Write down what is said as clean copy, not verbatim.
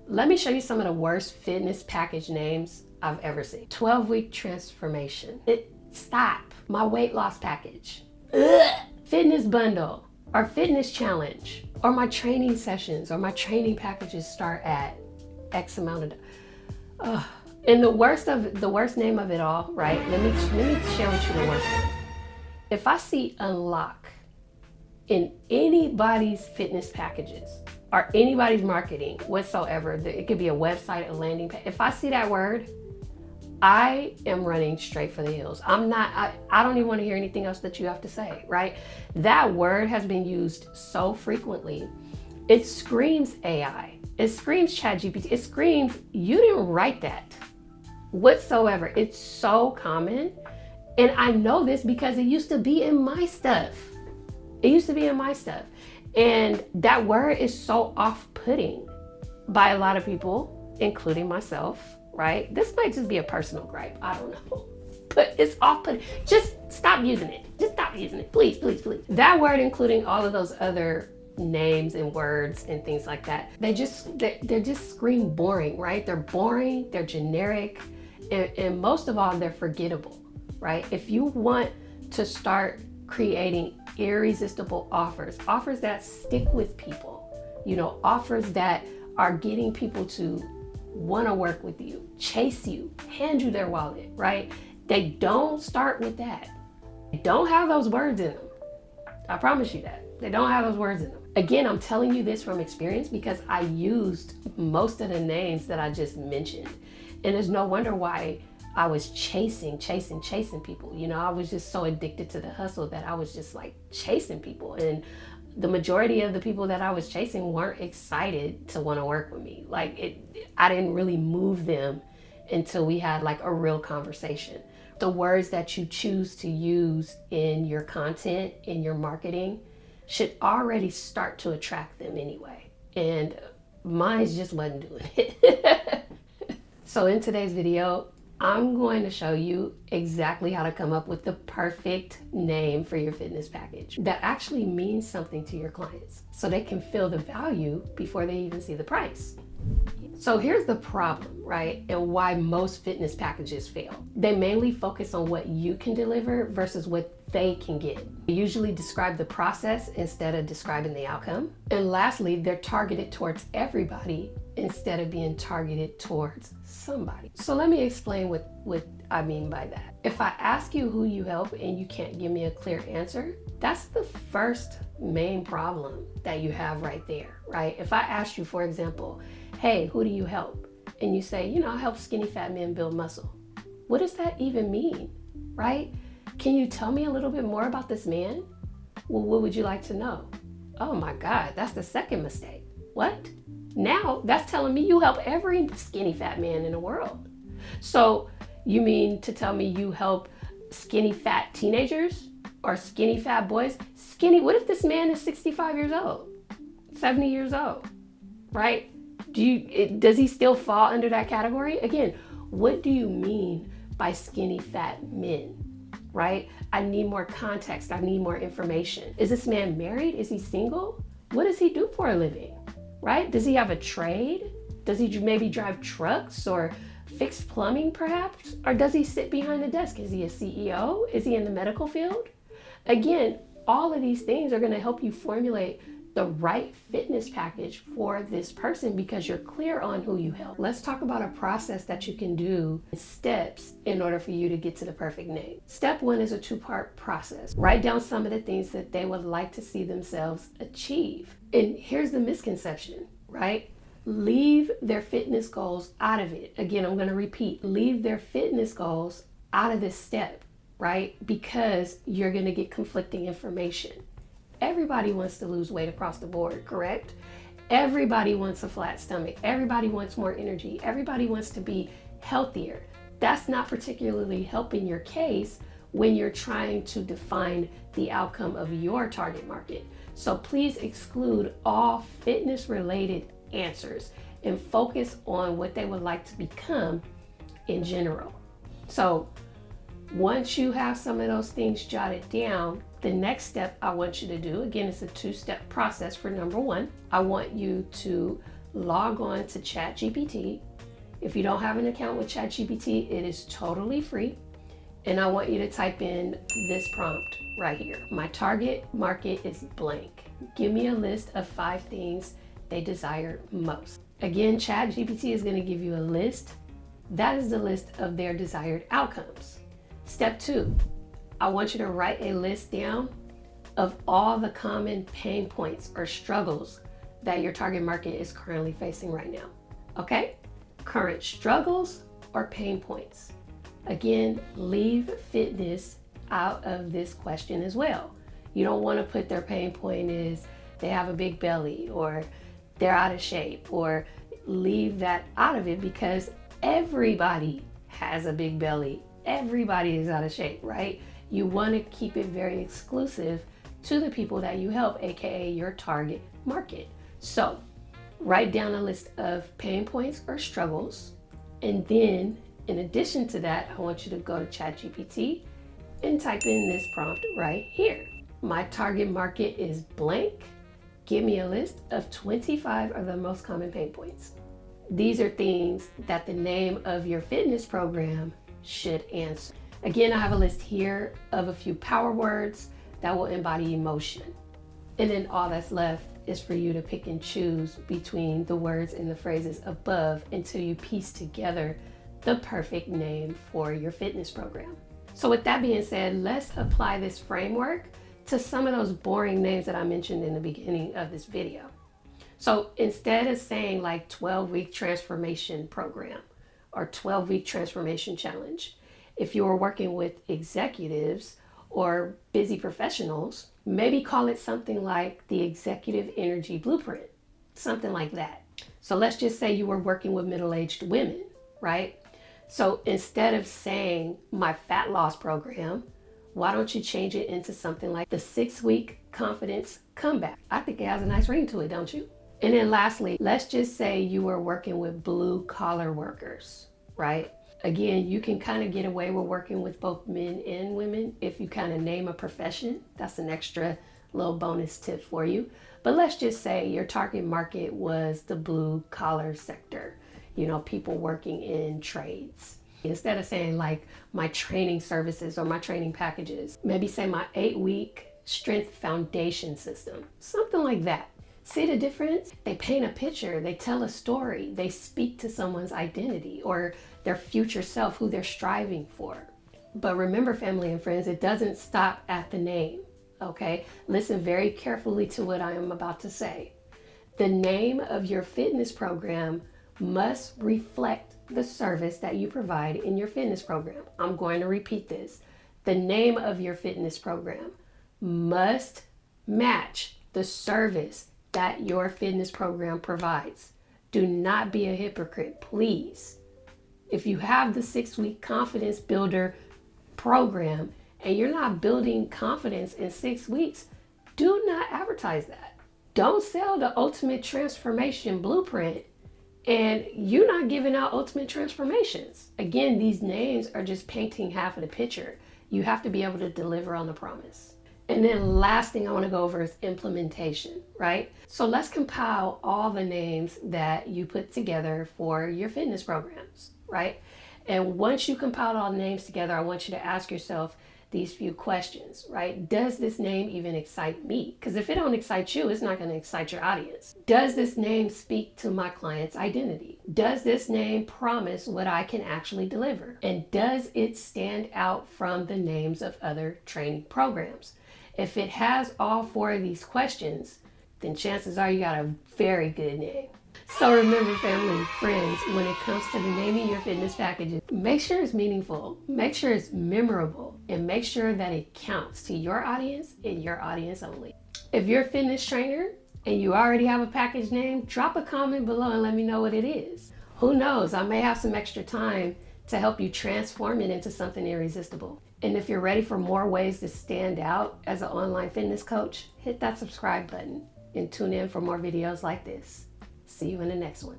Let me show you some of the worst fitness package names I've ever seen. 12-week transformation. Stop. My weight loss package. Ugh. Fitness bundle or fitness challenge or my training sessions or my training packages start at X amount of. And the worst name of it all, right? Let me share with you the worst one. If I see unlock in anybody's fitness packages or anybody's marketing whatsoever, it could be a website, a landing page. If I see that word, I am running straight for the hills. I don't even want to hear anything else that you have to say, right? That word has been used so frequently. It screams AI. It screams ChatGPT. It screams, you didn't write that whatsoever. It's so common. And I know this because it used to be in my stuff. It used to be in my stuff. And that word is so off-putting by a lot of people, including myself, right? This might just be a personal gripe. I don't know. But it's off-putting. Just stop using it. Just stop using it. Please, please, please. That word, including all of those other names and words and things like that, they just scream boring, right? They're boring, they're generic, and most of all, they're forgettable, right? If you want to start creating irresistible offers that stick with people, offers that are getting people to want to work with you, chase you, hand you their wallet, right? They don't start with that. They don't have those words in them. I promise you that. They don't have those words in them. Again, I'm telling you this from experience because I used most of the names that I just mentioned. And there's no wonder why I was chasing people. I was just so addicted to the hustle that I was just like chasing people. And the majority of the people that I was chasing weren't excited to want to work with me. I didn't really move them until we had like a real conversation. The words that you choose to use in your content, in your marketing, should already start to attract them anyway. And mine just wasn't doing it. So in today's video, I'm going to show you exactly how to come up with the perfect name for your fitness package that actually means something to your clients so they can feel the value before they even see the price. So here's the problem, right? And why most fitness packages fail. They mainly focus on what you can deliver versus what they can get. They usually describe the process instead of describing the outcome. And lastly, they're targeted towards everybody instead of being targeted towards somebody. So let me explain what I mean by that. If I ask you who you help and you can't give me a clear answer, that's the first main problem that you have right there, right? If I asked you, for example, hey, who do you help? And you say, I help skinny fat men build muscle. What does that even mean, right? Can you tell me a little bit more about this man? Well, what would you like to know? Oh my God, that's the second mistake. What? Now that's telling me you help every skinny fat man in the world. So you mean to tell me you help skinny fat teenagers or skinny fat boys? What if this man is 65 years old, 70 years old, right? Does he still fall under that category? Again, what do you mean by skinny fat men, right? I need more context. I need more information. Is this man married? Is he single? What does he do for a living, right? Does he have a trade? Does he maybe drive trucks or fix plumbing perhaps? Or does he sit behind the desk? Is he a CEO? Is he in the medical field? Again, all of these things are going to help you formulate the right fitness package for this person because you're clear on who you help. Let's talk about a process that you can do, steps in order for you to get to the perfect name. Step one is a two-part process. Write down some of the things that they would like to see themselves achieve. And here's the misconception, right? Leave their fitness goals out of it. Again, I'm going to repeat, leave their fitness goals out of this step, right? Because you're going to get conflicting information. Everybody wants to lose weight across the board, correct? Everybody wants a flat stomach. Everybody wants more energy. Everybody wants to be healthier. That's not particularly helping your case when you're trying to define the outcome of your target market. So please exclude all fitness related answers and focus on what they would like to become in general. So once you have some of those things jotted down, the next step I want you to do, again, it's a two-step process for number one. I want you to log on to ChatGPT. If you don't have an account with ChatGPT, it is totally free. And I want you to type in this prompt right here. My target market is blank. Give me a list of 5 things they desire most. Again, ChatGPT is going to give you a list. That is the list of their desired outcomes. Step 2, I want you to write a list down of all the common pain points or struggles that your target market is currently facing right now. Okay? Current struggles or pain points. Again, leave fitness out of this question as well. You don't want to put their pain point is they have a big belly or they're out of shape, or leave that out of it, because everybody has a big belly. Everybody is out of shape, right? You want to keep it very exclusive to the people that you help, aka your target market. So write down a list of pain points or struggles, and then in addition to that, I want you to go to ChatGPT and type in this prompt right here. My target market is blank. Give me a list of 25 of the most common pain points. These are things that the name of your fitness program should answer. Again, I have a list here of a few power words that will embody emotion. And then all that's left is for you to pick and choose between the words and the phrases above until you piece together the perfect name for your fitness program. So with that being said, let's apply this framework to some of those boring names that I mentioned in the beginning of this video. So instead of saying like 12-week transformation program or 12-week transformation challenge, if you are working with executives or busy professionals, maybe call it something like the Executive Energy Blueprint, something like that. So let's just say you were working with middle-aged women, right? So instead of saying my fat loss program, why don't you change it into something like the 6-week confidence comeback? I think it has a nice ring to it, don't you? And then lastly, let's just say you were working with blue collar workers, right? Again, you can kind of get away with working with both men and women if you kind of name a profession. That's an extra little bonus tip for you. But let's just say your target market was the blue collar sector, you know, people working in trades. Instead of saying like my training services or my training packages, maybe say my 8-week strength foundation system, something like that. See the difference? They paint a picture, they tell a story, they speak to someone's identity or their future self, who they're striving for. But remember, family and friends, it doesn't stop at the name, okay? Listen very carefully to what I am about to say. The name of your fitness program must reflect the service that you provide in your fitness program. I'm going to repeat this. The name of your fitness program must match the service that your fitness program provides. Do not be a hypocrite, please. If you have the 6-week confidence builder program and you're not building confidence in 6 weeks, do not advertise that. Don't sell the ultimate transformation blueprint and you're not giving out ultimate transformations. Again, these names are just painting half of the picture. You have to be able to deliver on the promise. And then last thing I want to go over is implementation, right? So let's compile all the names that you put together for your fitness programs, right? And once you compile all the names together, I want you to ask yourself these few questions, right? Does this name even excite me? Because if it don't excite you, it's not going to excite your audience. Does this name speak to my client's identity? Does this name promise what I can actually deliver? And does it stand out from the names of other training programs? If it has all 4 of these questions, then chances are you got a very good name. So remember, family, friends, when it comes to the naming your fitness packages, make sure it's meaningful, make sure it's memorable, and make sure that it counts to your audience and your audience only. If you're a fitness trainer and you already have a package name, drop a comment below and let me know what it is. Who knows, I may have some extra time to help you transform it into something irresistible. And if you're ready for more ways to stand out as an online fitness coach, hit that subscribe button and tune in for more videos like this. See you in the next one.